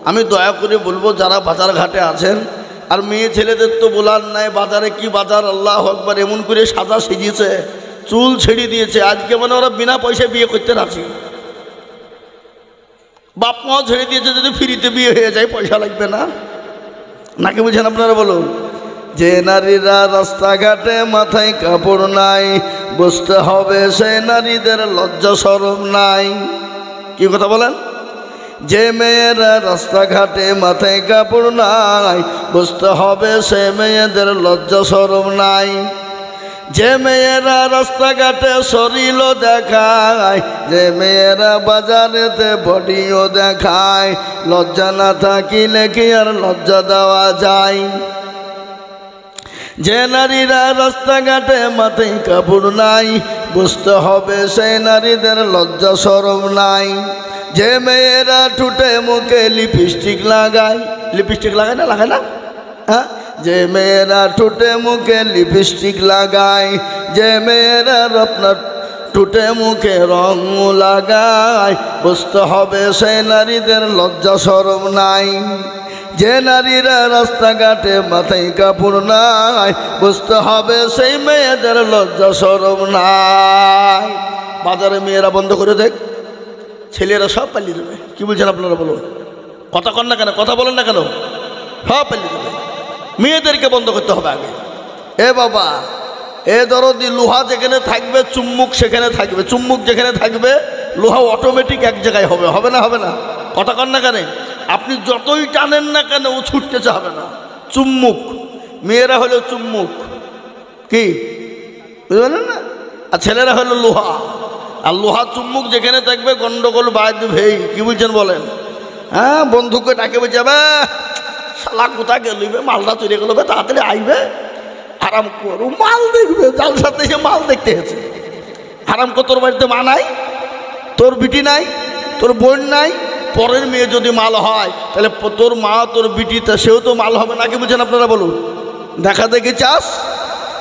আমি দয়া করে বলবো যারা বাজার ঘাটে আছেন, আর মেয়ে ছেলেদের তো বলার নাই, বাজারে কি বাজার, আল্লাহ আকবার, এমন করে সাজা সেজিয়েছে, চুল ছেড়ে দিয়েছে, আজকে মানে ওরা বিনা পয়সায় বিয়ে করতে রাজি। বাপ মাও ছেড়ে দিয়েছে, যদি ফ্রিতে বিয়ে হয়ে যায় পয়সা লাগবে না, নাকি বুঝেন আপনারা বলুন? যে নারীরা রাস্তাঘাটে মাথায় কাপড় নাই, বুঝতে হবে সেই নারীদের লজ্জা শরম নাই। কি কথা বলেন? যে মেয়েরা রাস্তাঘাটে মাথায় কাপড় নাই, বুঝতে হবে সে মেয়েদের লজ্জা শরম নাই। যে মেয়েরা রাস্তাঘাটে শরীরও দেখায়, যে মেয়েরা বাজারেতে বডিও দেখায়, লজ্জা না থাকিলে কি আর লজ্জা দেওয়া যায়? যে নারীরা রাস্তাঘাটে মাথায় কাপড় নাই, বুঝতে হবে সেই নারীদের লজ্জা শরম নাই। যে মেয়েরা ঠোঁটে মুখে লিপস্টিক লাগায়, লিপস্টিক লাগায় না, লাগায় না? হ্যাঁ, যে মেয়েরা ঠোঁটে মুখে লিপস্টিক লাগায়, যে মেয়েরা আপনার ঠোঁটে মুখে রং লাগায়, বুঝতে হবে সেই নারীদের লজ্জা শরম নাই। যে নারীরা রাস্তাঘাটে মাথায় কাপড় নাই, বুঝতে হবে সেই মেয়েদের লজ্জা শরম নাই। বাজারে মেয়েরা বন্ধ করে দেখ, ছেলেরা সব পালিয়ে দেবে। কি বলছেন আপনারা বলুন? কথা কন না কেন, কথা বলেন না কেন? সব পালিয়ে দেবে। মেয়েদেরকে বন্ধ করতে হবে আগে। এ বাবা, এ দরদি, লোহা যেখানে থাকবে চুম্বুক সেখানে থাকবে, চুম্বুক যেখানে থাকবে লোহা অটোমেটিক এক জায়গায় হবে, হবে না? হবে না? কথা কন না কেন? আপনি যতই টানেন না কেন ও ছুটতে চাবে না। চুম্বুক, মেয়েরা হলো চুম্বুক, কি বুঝলেন না? আর ছেলেরা হলো লোহা। আর লোহা চুম্বুক যেখানে থাকবে গন্ডগোল বাঁধবেই। কি বলছেন বলেন? হ্যাঁ, বন্ধুকে ডাকে যাবে, শালা কোথা গেলিবে, মালটা চলে গেল, তাড়াতাড়ি আইবে, আরাম করো, মাল দেখবে। যার সাথে সে মাল দেখতে এসেছে, আরাম কর। তোর বাড়িতে মা নাই, তোর বিটি নাই, তোর বোন নাই, পরের মেয়ে যদি মাল হয় তাহলে তোর মা তোর বিটি তা সেও তো মাল হবে, নাকি বুঝেন আপনারা বলুন? দেখা দেখে চাস,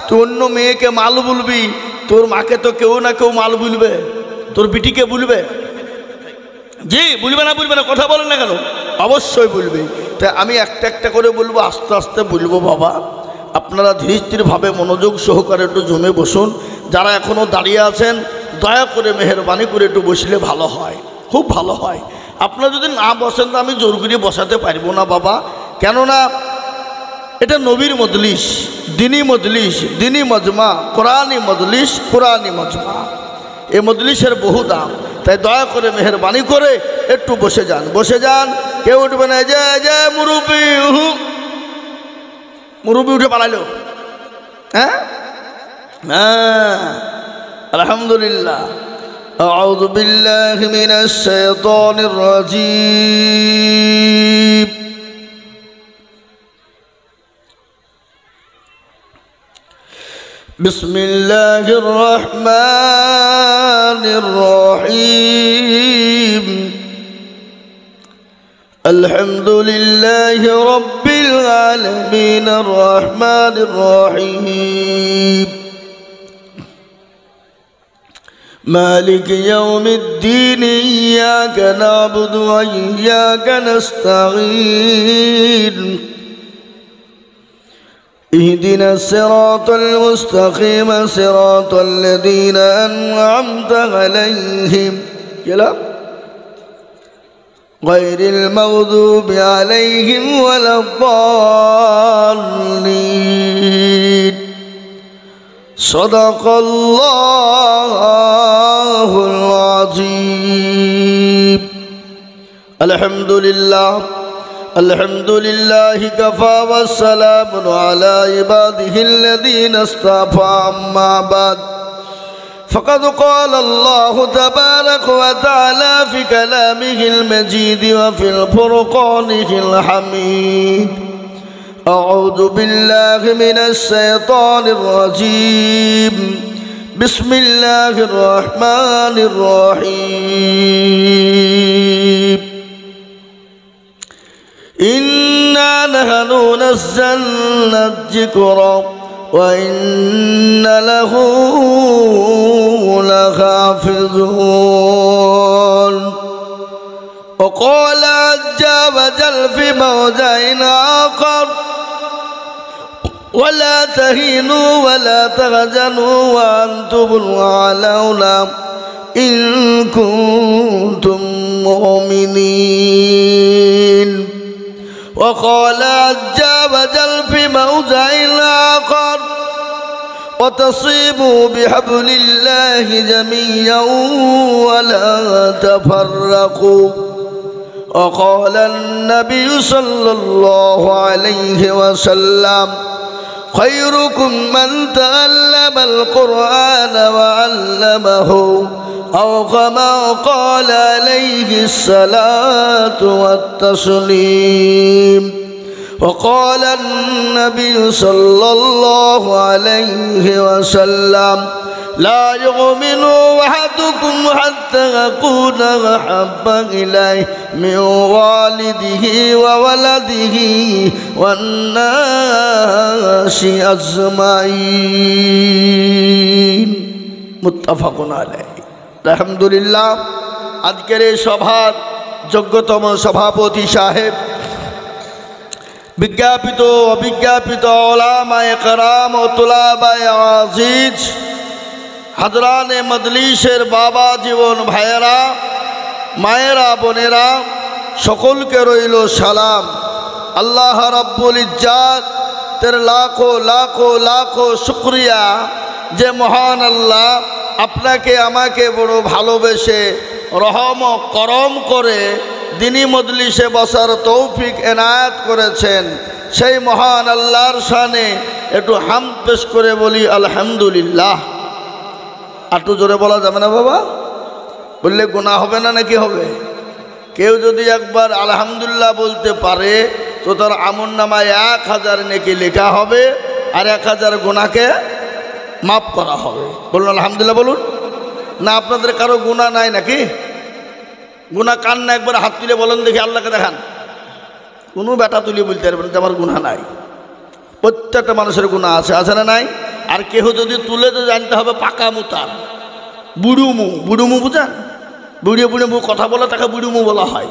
তুই অন্য মেয়েকে মাল বলবি, তোর মাকে তো কেউ না কেউ মাল বলবে, তোর বিটিকে বলবে। জি, বলবে না? বলবে না? কথা বলেন না কেন? অবশ্যই বলবে। তাই আমি একটা একটা করে বলবো, আস্তে আস্তে বলবো। বাবা, আপনারা ধীরে স্থিরভাবে মনোযোগ সহকারে একটু জমে বসুন। যারা এখনও দাঁড়িয়ে আছেন, দয়া করে মেহেরবানি করে একটু বসলে ভালো হয়, খুব ভালো হয়। আপনারা যদি না বসেন তো আমি জোর করে বসাতে পারবো না বাবা। কেননা এটা নবীর মজলিস, দিনী মজলিস, দিনী মজমা, কোরআনী মজলিস, কোরআনী মজমা। এই মজলিসের বহু দাম। তাই দয়া করে মেহেরবানি করে একটু বসে যান, বসে যান। কেউ উঠবে না। যে যে মুরব্বি, মুরব্বি উঠে পালাইল। হ্যাঁ হ্যাঁ, আলহামদুলিল্লাহ। আউযু বিল্লাহি মিনাশ শাইতানির রাজীম। বিসমিল্লাহির রহমানির রহিম। আলহামদুলিল্লাহি রাব্বিল আলামিন আর রহমানির রহিম। مالك يوم الدين إياك نعبد وإياك نستعين اهدنا الصراط المستقيم صراط الذين أنعمت عليهم غير المغضوب عليهم ولا الضالين صدق الله العظيم. الحمد لله الحمد لله كفى والسلام على عباده الذين اصطفى. أما بعد فقد قال الله تبارك وتعالى في كلامه المجيد وفي الفرقان الحميد. أعوذ بالله من الشيطان الرجيم. بسم الله الرحمن الرحيم. إنا نحن نزلنا الذكر وإن له لحافظون. وقال عز وجل في موضع آخر ولا تهينوا ولا تحزنوا وأنتم الأعلون إن كنتم مؤمنين وقال عز وجل في موضع آخر وتصيبوا بحبل الله جميعا ولا تفرقوا وقال النبي صلى الله عليه وسلم خيركم من تعلم القرآن وعلمه أو كما قال عليه الصلاة والتسليم وقال النبي صلى الله عليه وسلم لا يؤمن أحدكم حتى أكون أحب إليه من والده وولده والناس أجمعين متفق عليه الحمد لله আজকের এই সভার যোগ্যতম সভাপতি সাহেব বিজ্ঞাপিত অবিজ্ঞাপিত উলামায়ে কেরাম ও তুলাবায়ে আজিজ হাজরানে মজলিসের বাবা জীবন ভাইয়েরা মায়েরা বোনেরা সকলকে রইল সালাম। আল্লাহ রাব্বুল ইজ্জাতের লাখো লাখো লাখো শুকরিয়া যে মহান আল্লাহ আপনাকে আমাকে বড় ভালোবেসে রহম ও করম করে দিনী মজলিসে বসার তৌফিক এনায়েত করেছেন। সেই মহান আল্লাহর শানে একটু হামদ পেশ করে বলি আলহামদুলিল্লাহ। একটু জোরে বলা যাবে না বাবা? বললে গুনাহ হবে না নাকি হবে? কেউ যদি একবার আলহামদুলিল্লাহ বলতে পারে তো তার আমলনামায় 1000 নেকি লেখা হবে আর 1000 গুনাহকে মাফ করা হবে। বলুন আলহামদুলিল্লাহ বলুন। না আপনাদের কারো গুনাহ নাই নাকি? গুনাহ কান না একবার হাত তুলে বলেন দেখি, আল্লাহকে দেখান। কোনো বেটা তুলে বলতে পারবেন যে আমার গুনাহ নাই। প্রত্যেকটা মানুষের গুনাহ আছে, আছে না নাই? আর কেউ যদি তুলে তো জানতে হবে পাকা মুতার বুড়ুমু। বুড়ুমু বুঝেন? বুড়িয়ে বুড়িয়ে মু কথা বলে তাকে বুড়ুমু বলা হয়।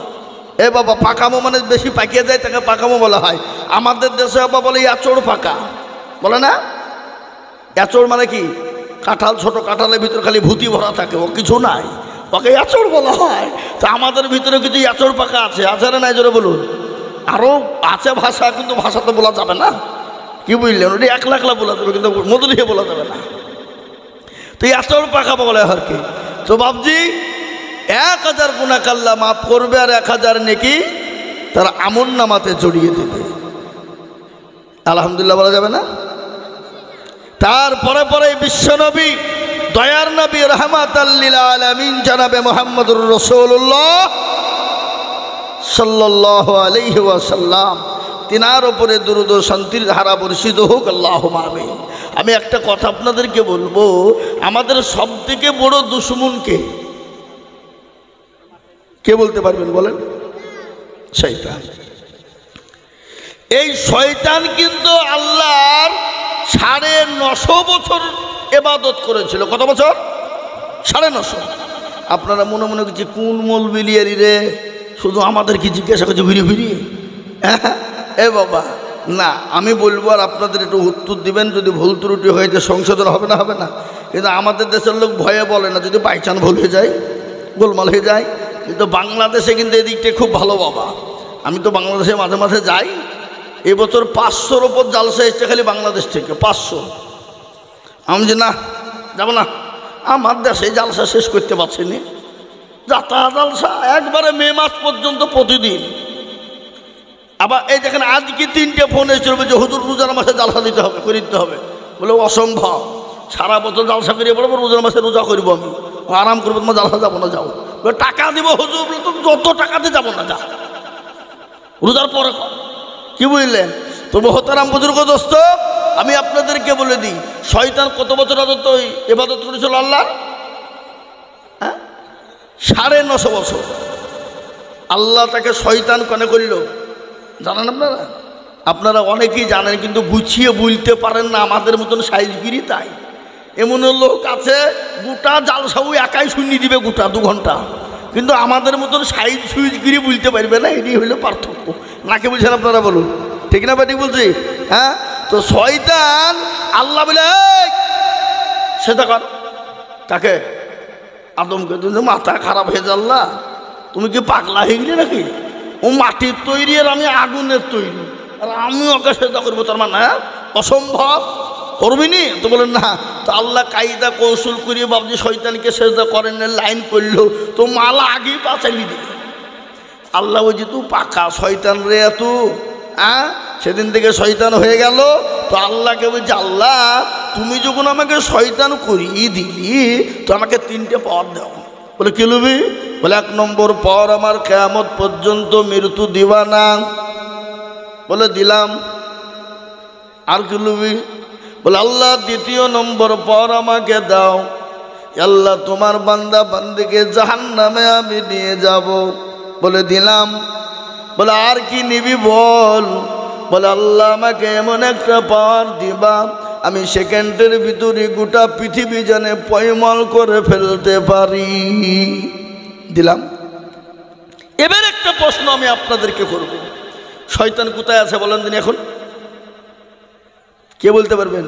এ বাবা পাকামো মানে বেশি পাকিয়ে যায় তাকে পাকামো বলা হয়। আমাদের দেশে বাবা বলে আচড় পাকা, বলে না? আচড় মানে কি? কাঁঠাল, ছোট কাঁঠালের ভিতর খালি ভূতি ভরা থাকে, ও কিছু নাই, ওকে আচড় বলা হয়। তা আমাদের ভিতরে কিছু আচড় পাকা আছে, আছে না নাই জোরে বলুন? আরও আছে ভাষা, কিন্তু ভাষা তো বলা যাবে না, কি বুঝলেন? ওটি একলা একলা বলা যাবে কিন্তু মধুরিয়ে বলা যাবে না। তো এই আচড় পাকা বলে আর কি। তো বাবজি 1000 গুনাহ আল্লাহ মাফ করবে আর 1000 নেকি তার আমলনামাতে জড়িয়ে দেবে। আলহামদুলিল্লাহ বলা যাবে না? তারপরে পরে বিশ্বনবী দয়ার নবী রাহমাতাল লিল আলামিন জনাবে মুহাম্মদুর রাসূলুল্লাহ সাল্লাল্লাহু আলাইহি ওয়াসাল্লাম, তিনার উপরে দুরূদ ও শান্তির ধারা বর্ষিত হোক, আল্লাহুম্মা আমিন। আমি একটা কথা আপনাদেরকে বলবো, আমাদের সবথেকে বড় দুশমন কে? কে বলতে পারবেন বলেন? শয়তান। এই শয়তান কিন্তু আল্লাহর 950 বছর ইবাদত করেছিল। কত বছর? 950। আপনারা মনে মনে কিছু কোন মৌলবি রে শুধু আমাদের কি জিজ্ঞাসা করছে ঘুরিয়ে ফিরিয়ে? এ বাবা না, আমি বলবো আর আপনাদের একটু উত্তর দিবেন। যদি ভুল ত্রুটি হয়েছে সংশোধন হবে না? হবে না? কিন্তু আমাদের দেশের লোক ভয়ে বলে না, যদি বাইচান ভুল হয়ে যায়, গোলমাল হয়ে যায়। কিন্তু বাংলাদেশে কিন্তু এদিকটা খুব ভালো বাবা। আমি তো বাংলাদেশে মাঝে মাঝে যাই। এবছর 500-র ওপর জালসা এসছে খালি বাংলাদেশ থেকে, 500। আমি যে না যাব না, আমার দেশে জালসা শেষ করতে পারছি না। যাতায়াত জালসা একবারে মে মাস পর্যন্ত প্রতিদিন। আবার এই দেখেন আজকে 3টে ফোন এসেছিল যে হুজুর রোজার মাসে জালসা দিতে হবে, করে দিতে হবে। বলে অসম্ভব, সারা বছর জালসা করিয়ে পড়বো, রোজার মাসে রোজা করবো, আমি আরাম করবো, তোমার জালসা যাবো না। যাও টাকা দিব হুজুর, তো যত টাকাতে যাবো না, যা রোজার পরে। কি বুঝলেন? তো মোহতারাম বুজুর্গ দোস্ত, আমি আপনাদেরকে বলে দিই, শয়তান কত বছর ইবাদত করেছিল আল্লাহ? 950 বছর। আল্লাহ তাকে শয়তান কেন করিল জানেন আপনারা? আপনারা অনেকেই জানেন কিন্তু গুছিয়ে বলতে পারেন না, আমাদের মতন সাইজগিরি। তাই এমন লোক আছে গোটা জালসাও একাই শুনিয়ে দিবে গোটা 2 ঘন্টা, কিন্তু আমাদের মতন সাইজ সুইচ গিরি বুঝতে পারবে না, এটাই হলো পার্থক্য। নাকি বলছেন আপনারা বলুন, ঠিক না ঠিক বলছি? হ্যাঁ, তো শয়তান আল্লাহ বলে সেটা কর, তাকে আদমকে তুমি মাথা খারাপ হয়ে যাল্লা, তুমি কি পাগলা হয়ে গেলে নাকি? ও মাটির তৈরি আর আমি আগুনের তৈরি, আর আমি ওকে সেটা করবো, তার মানে অসম্ভব, করবি নি? তো বলেন না। তো আল্লাহ কায়দা কৌশল করিয়ে বাবজি শয়তানকে সেজদা করেন, লাইন করলো, তো মালা আগেই পাচালি দিল। আল্লাহ বলছি তুই পাকা শয়তান রে তু, হ্যাঁ? সেদিন থেকে শয়তান হয়ে গেল। তো আল্লাহকে বলছে, আল্লাহ তুমি যখন আমাকে শয়তান করিয়ে দিলি, তো আমাকে 3টে পাওয়ার দাও। বলে কি লুবি? বলে 1 নম্বর পাওয়ার আমার কিয়ামত পর্যন্ত মৃত্যু দিবা না। বলে দিলাম। আর কি লুবি? বলে আল্লাহ 2 নম্বর পাওয়ার আমাকে দাও, আল্লাহ তোমার বান্দা বান্দিকে জাহান্নামে আমি নিয়ে যাব। বলে দিলাম। বলে আর কি নিবি বল? বলে আল্লাহ আমাকে এমন একটা পাওয়ার দিবা, আমি সেকেন্ডের ভিতরে গোটা পৃথিবী জানে পয়মল করে ফেলতে পারি। দিলাম। এবার একটা প্রশ্ন আমি আপনাদেরকে করব, শয়তান কোথায় আছে বলেন দিন এখন? কে বলতে পারবেন?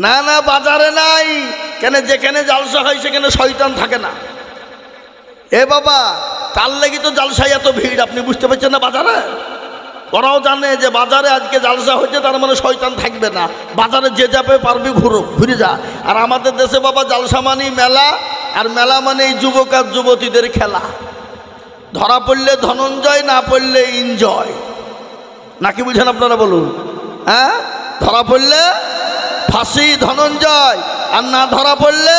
না না, বাজারে নাই। কেন? যেখানে জালসা হয় সেখানে শয়তান থাকে না। এ বাবা, কাল লাগি তো জালসায় এত ভিড়, আপনি বুঝতে পারছেন না? বাজারে ওরাও জানে যে বাজারে আজকে জালসা হয়েছে, তার মানে শয়তান থাকবে না। বাজারে যে যাবে পারবি ঘুরে যা। আর আমাদের দেশে বাবা জালসা মানেই মেলা, আর মেলা মানেই যুবক আর যুবতীদের খেলা। ধরা পড়লে ধনঞ্জয়, না পড়লে এনজয়। নাকি বুঝেন আপনারা বলুন? হ্যাঁ, ধরা পড়লে ফাঁসি ধনঞ্জয়, আর না ধরা পড়লে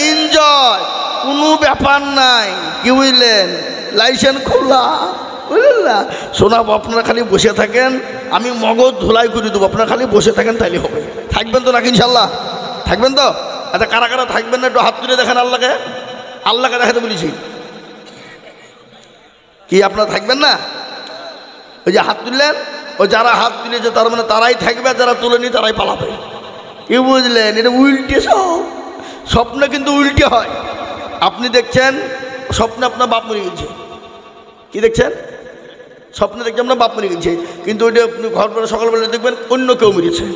এনজয়। কোনো ব্যাপার নাই, কি বুঝলেন? লাইসেন্স খোলা, বুঝলেন না? শোনাব, আপনারা খালি বসে থাকেন, আমি মগজ ধুলাই করে দেবো, আপনারা খালি বসে থাকেন, তাইলে হবে। থাকবেন তো নাকি ইনশাল্লাহ? থাকবেন তো? আচ্ছা, কারা কারা থাকবেন না একটু হাত তুলে দেখেন। আল্লাহকে, আল্লাহকে দেখাতে বলেছি। কি আপনারা থাকবেন না? ওই যে হাত তুললেন, ও যারা হাত তুলেছে তার মানে তারাই থাকবে, যারা তুলেনি তারাই পালাবে। কি বুঝলেন? এটা উল্টে সব স্বপ্ন, কিন্তু উল্টে হয়। আপনি দেখছেন স্বপ্নে আপনার বাপ মরে গেছে, কি দেখছেন? স্বপ্নে দেখছেন আপনার বাপ মরে গেছে, কিন্তু ওইটা আপনি ঘর পরে সকালবেলা দেখবেন অন্য কেউ মরেছে।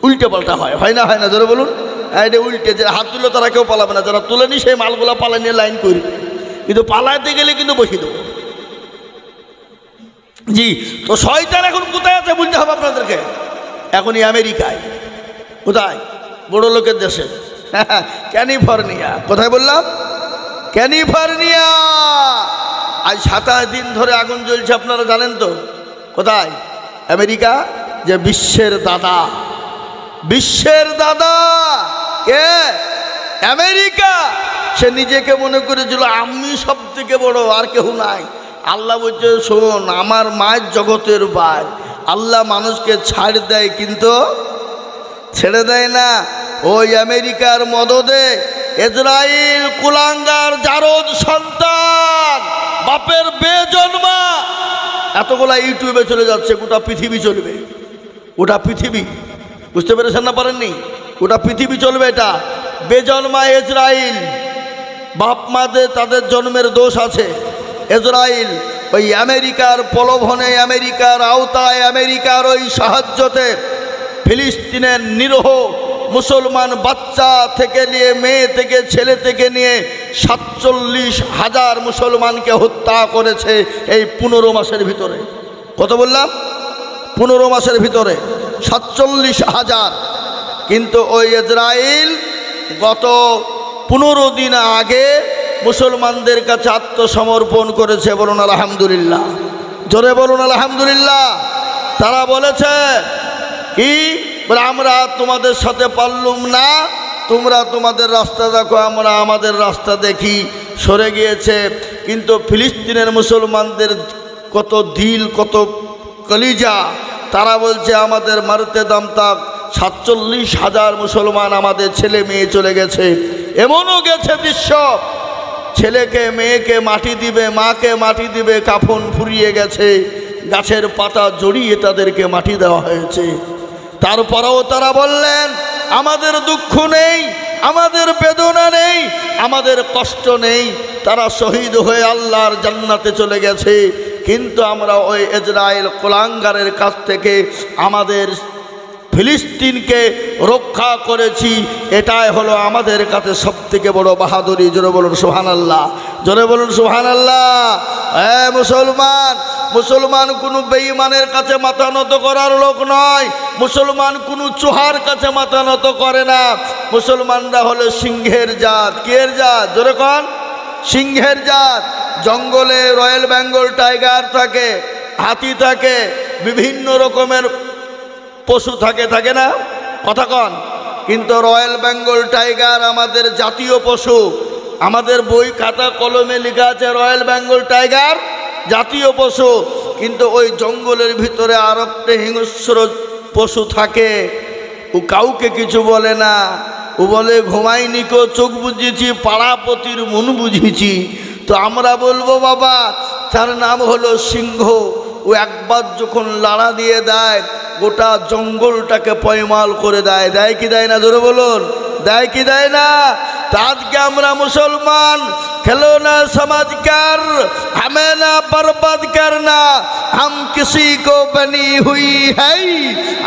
উল্টে পাল্টা হয়, হয় না? হয় না? জোরে বলুন। হ্যাঁ, এটা উল্টে। যারা হাত তুললো তারা কেউ পালাবে না, যারা তুলেনি সেই মালগুলা পালা নিয়ে লাইন করবে, কিন্তু পালাইতে গেলে কিন্তু বসিয়ে দেবো। জি, তো শয়তান এখন কোথায় আছে বলতে হবে আপনাদেরকে। এখনই আমেরিকায়। কোথায়? বড় লোকের দেশে, ক্যালিফোর্নিয়া। কোথায় বললাম? ক্যালিফোর্নিয়া। আজ 27 দিন ধরে আগুন জ্বলছে, আপনারা জানেন তো? কোথায়? আমেরিকা। যে বিশ্বের দাদা, বিশ্বের দাদা কে? আমেরিকা। সে নিজেকে মনে করেছিল আমি সব থেকে বড়, আর কেউ নাই। আল্লাহ বলছে, শোন, আমার মায়ের জগতের ভাই। আল্লাহ মানুষকে ছাড় দেয়, কিন্তু ছেড়ে দেয় না। ওই আমেরিকার মদদে ইসরাইল কুলাঙ্গার জারদ সন্তান, বাপের বেজন্মা, এতগুলা ইউটিউবে চলে যাচ্ছে, গোটা পৃথিবী চলবে। গোটা পৃথিবী, বুঝতে পেরেছেন না? পারেননি? গোটা পৃথিবী চলবে। এটা বেজন্মা ইসরাইল। বাপ মাদের তাদের জন্মের দোষ আছে। ইসরাইল ওই আমেরিকার প্রলোভনে, আমেরিকার আওতায়, আমেরিকার ওই সাহায্যতে ফিলিস্তিনের নিরীহ মুসলমান বাচ্চা থেকে নিয়ে, মেয়ে থেকে, ছেলে থেকে নিয়ে 47,000 মুসলমানকে হত্যা করেছে এই 15 মাসের ভিতরে। কত বললাম? 15 মাসের ভিতরে 47,000। কিন্তু ওই ইসরাইল গত 15 দিন আগে মুসলমানদের কাছে আত্মসমর্পণ করেছে। বলুন আলহামদুলিল্লাহ, জোরে বলুন আলহামদুলিল্লাহ। তারা বলেছে কি? বলে আমরা তোমাদের সাথে পারলুম না, তোমরা তোমাদের রাস্তা দেখো, আমরা আমাদের রাস্তা দেখি। সরে গিয়েছে। কিন্তু ফিলিস্তিনের মুসলমানদের কত দিল, কত কলিজা, তারা বলছে আমাদের মারতে দাম তাক। 47,000 মুসলমান, আমাদের ছেলে মেয়ে চলে গেছে। এমনও গেছে দৃশ্য, ছেলেকে মেয়েকে মাটি দিবে, মাকে মাটি দিবে, কাফন ফুরিয়ে গেছে, গাছের পাতা জড়িয়ে তাদেরকে মাটি দেওয়া হয়েছে। তারপরেও তারা বললেন আমাদের দুঃখ নেই, আমাদের বেদনা নেই, আমাদের কষ্ট নেই। তারা শহীদ হয়ে আল্লাহর জান্নাতে চলে গেছে, কিন্তু আমরা ওই ইজরাইল কুলাঙ্গারের কাছ থেকে আমাদের ফিলিস্তিনকে রক্ষা করেছি। এটাই হলো আমাদের কাছে সবথেকে বড় বাহাদুরি। জোরে বলুন সুবহানাল্লাহ, জোরে বলুন সুবহানাল্লাহ। হ্যাঁ মুসলমান, মুসলমান কোনো বেঈমানের কাছে মাথা নত করার লোক নয়। মুসলমান কোনো চুহার কাছে মাথা নত করে না। মুসলমানরা হলো সিংহের জাত। কিয়ের জাত? জোরে কোন? সিংহের জাত। জঙ্গলে রয়্যাল বেঙ্গল টাইগার থাকে, হাতি থাকে, বিভিন্ন রকমের পশু থাকে, থাকে না? কথা কন। কিন্তু রয়্যাল বেঙ্গল টাইগার আমাদের জাতীয় পশু। আমাদের বই খাতা কলমে লেখা আছে রয়্যাল বেঙ্গল টাইগার জাতীয় পশু। কিন্তু ওই জঙ্গলের ভিতরে আর একটা হিংস্র পশু থাকে, ও কাউকে কিছু বলে না। ও বলে ঘুমাইনি কো চোখ বুঝেছি, পাড়াপতির মন বুঝেছি। তো আমরা বলবো বাবা, তার নাম হলো সিংহ। ও একবার যখন লাড়া দিয়ে দেয়, গোটা জঙ্গলটাকে পয়মাল করে দেয়। দেয় কি দেয় না? জোরে বলুন, দেয় কি দেয় না? তা আজকে আমরা মুসলমান, খেলোনা সমাজকার, হমে না বরবাদ করনা, হাম কিসি কো বনি হুই হ্যাই।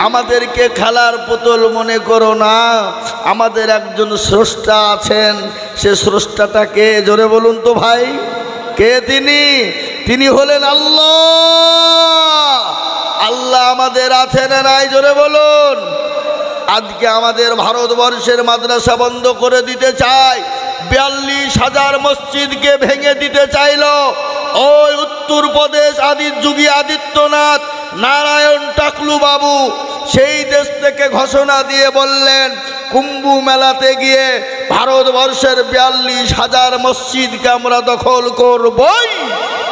আমাদেরকে খেলার পুতুল মনে করো না। আমাদের একজন স্রষ্টা আছেন। সে স্রষ্টাটা কে? জোরে বলুন তো ভাই, কে তিনি? তিনি হলেন আল্লাহ। আল্লাহ আমাদের আছেন না নাই? জোরে বলুন। আজকে আমাদের ভারতবর্ষের মাদ্রাসা বন্ধ করে দিতে চায়, ৪২,০০০ মসজিদকে ভেঙে দিতে চাইল ওই উত্তরপ্রদেশ যোগী আদিত্যনাথ, নারায়ণ টাকলু বাবু। সেই দেশ থেকে ঘোষণা দিয়ে বললেন, কুম্ভ মেলাতে গিয়ে ভারতবর্ষের ৪২,০০০ মসজিদকে আমরা দখল করবই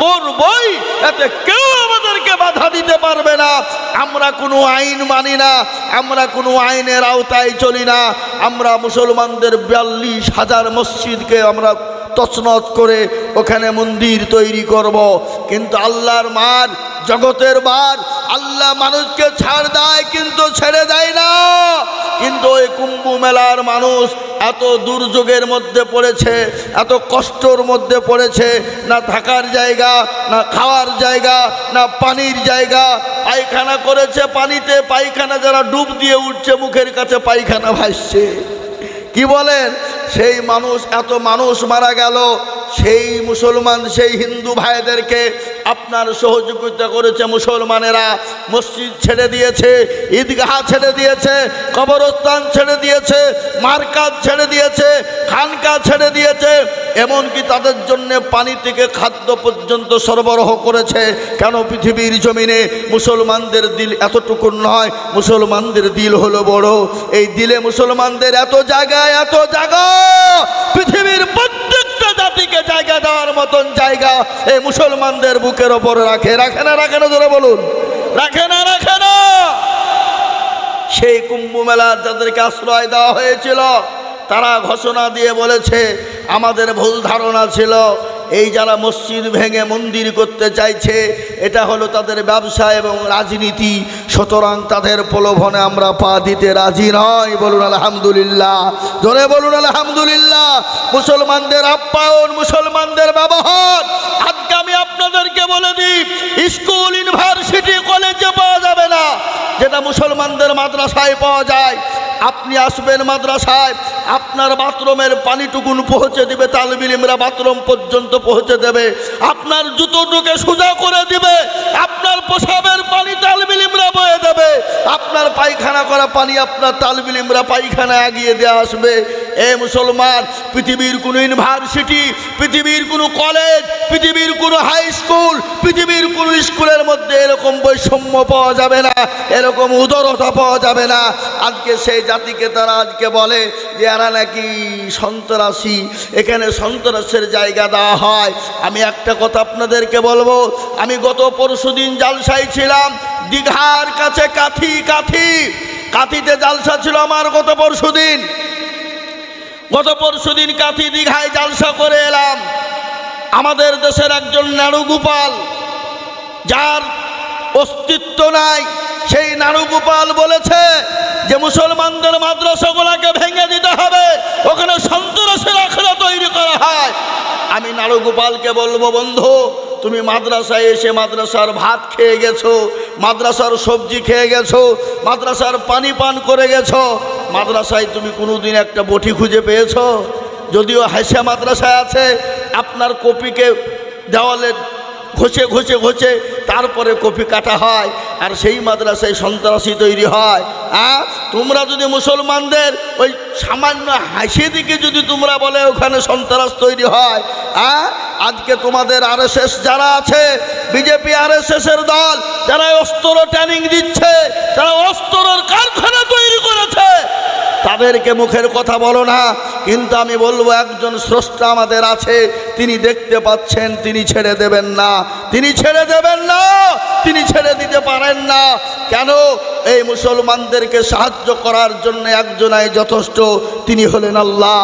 করবই, এতে কেউ আমাদেরকে বাধা দিতে পারবে না। আমরা কোনো আইন মানি না, আমরা কোনো আইনের আওতায় চলি না। আমরা মুসলমানদের ৪২,০০০ মসজিদকে আমরা তছনছ করে ওখানে মন্দির তৈরি করব। কিন্তু আল্লাহর মার, জগতের বার, আল্লাহ মানুষকে ছাড় দেয় কিন্তু ছেড়ে দেয় না। কিন্তু ওই কুম্ভ মেলার মানুষ এত দুর্যোগের মধ্যে পড়েছে, এত কষ্টর মধ্যে পড়েছে, না থাকার জায়গা, না খাওয়ার জায়গা, না পানির জায়গা। পায়খানা করেছে পানিতে, পায়খানা যারা ডুব দিয়ে উঠছে মুখের কাছে পায়খানা ভাসছে। কি বলেন? সেই মানুষ, এত মানুষ মারা গেল। সেই মুসলমান, সেই হিন্দু ভাইদেরকে আপনার সহযোগিতা করেছে মুসলমানেরা। মসজিদ ছেড়ে দিয়েছে, ঈদগাহ ছেড়ে দিয়েছে, কবরস্থান ছেড়ে দিয়েছে, মার্কাজ ছেড়ে দিয়েছে, খানকা ছেড়ে দিয়েছে, এমনকি তাদের জন্য পানি থেকে খাদ্য পর্যন্ত সরবরাহ করেছে। কেন? পৃথিবীর জমিনে মুসলমানদের দিল এতটুকু নয়, মুসলমানদের দিল হলো বড়। এই দিলে মুসলমানদের এত জায়গা, এত জায়গা, পৃথিবীর প্রত্যেকটা জাতিকে জায়গা দেওয়ার মতন জায়গা এই মুসলমানদের বুকের ওপর রাখে। রাখে না? রাখে না? জোরে বলুন, রাখে না? রাখে না? সেই কুম্ভ মেলার যাদেরকে আশ্রয় দেওয়া হয়েছিল, তারা ঘোষণা দিয়ে বলেছে, আমাদের ভুল ধারণা ছিল এই যারা মসজিদ ভেঙে মন্দির করতে চাইছে এটা হলো তাদের ব্যবসা এবং রাজনীতি, সুতরাং তাদের প্রলোভনে আমরা পা দিতে রাজি নয়। বলুন আলহামদুলিল্লাহ, জোরে বলুন আলহামদুলিল্লাহ। মুসলমানদের আপ্যায়ন, মুসলমানদের ব্যবহার আজকে আমি আপনাদেরকে বলে দিই, স্কুল, ইউনিভার্সিটি, কলেজে পাওয়া যাবে না যেটা মুসলমানদের মাদ্রাসায় পাওয়া যায়। আপনি আসবেন মাদ্রাসায়, আপনার বাথরুমের পানিটুকুন পৌঁছে দিবে তালিবে ইলমরা, বাথরুম পর্যন্ত পৌঁছে দেবে। আপনার জুতোটুকে সোজা করে দিবে, আপনার পোশাবের পানি তালিবে ইলমরা বয়ে দেবে, আপনার পায়খানা করা পানি আপনার তালিবে ইলমরা পায়খানা এগিয়ে দিয়ে আসবে। এ মুসলমান, পৃথিবীর কোনো ইউনিভার্সিটি, পৃথিবীর কোনো কলেজ, পৃথিবীর কোনো হাই স্কুল, পৃথিবীর কোনো স্কুলের মধ্যে এরকম বৈষম্য পাওয়া যাবে না, এরকম উদারতা পাওয়া যাবে না। আজকে সেই জাতিকে তারা আজকে বলে যে এরা নাকি সন্ত্রাসী, এখানে সন্ত্রাসের জায়গা দেওয়া হয়। আমি একটা কথা আপনাদেরকে বলবো, আমি গত পরশুদিন জালসায় ছিলাম দীঘার কাছে কাথিতে জালসা ছিল আমার গত পরশুদিন কাথি দীঘায় জালসা করে এলাম। আমাদের দেশের একজন নাড়ুগোপাল, যার অস্তিত্ব নাই, সেই নাড়ুগোপাল বলেছে যে মুসলমানদের মাদ্রাসাগুলোকে ভেঙে দিতে হবে, ওখানে আমি নারুগোপালকে বলবো, বন্ধু তুমি মাদ্রাসায় এসে মাদ্রাসার ভাত খেয়ে গেছো, মাদ্রাসার সবজি খেয়ে গেছো, মাদ্রাসার পানি পান করে গেছো, মাদ্রাসায় তুমি কোনোদিন একটা বটি খুঁজে পেয়েছো? যদিও হাসা মাদ্রাসায় আছে, আপনার কপিকে দেওয়ালে ঘষে ঘষে ঘষে তারপরে কপি কাটা হয়, আর সেই মাদ্রাসায় সন্ত্রাসী তৈরি হয়। তোমরা যদি মুসলমানদের ওই সামান্য হাসি দিকে যদি তোমরা বলে ওখানে সন্ত্রাস তৈরি হয়, আজকে তোমাদের আরএসএস যারা আছে, বিজেপি আরএসএস এর দল, যারা অস্ত্র ট্রেনিং দিচ্ছে, যারা অস্ত্রের কারখানা তৈরি করেছে, তাদেরকে মুখের কথা বলো না, কিন্তু আমি বলবো একজন স্রষ্টা আমাদের আছে, তিনি দেখতে পাচ্ছেন, তিনি ছেড়ে দেবেন না, তিনি ছেড়ে দেবেন না, তিনি ছেড়ে দিতে পারেন না। কেন? এই মুসলমানদেরকে সাহায্য করার জন্য একজনাই যথেষ্ট, তিনি হলেন আল্লাহ।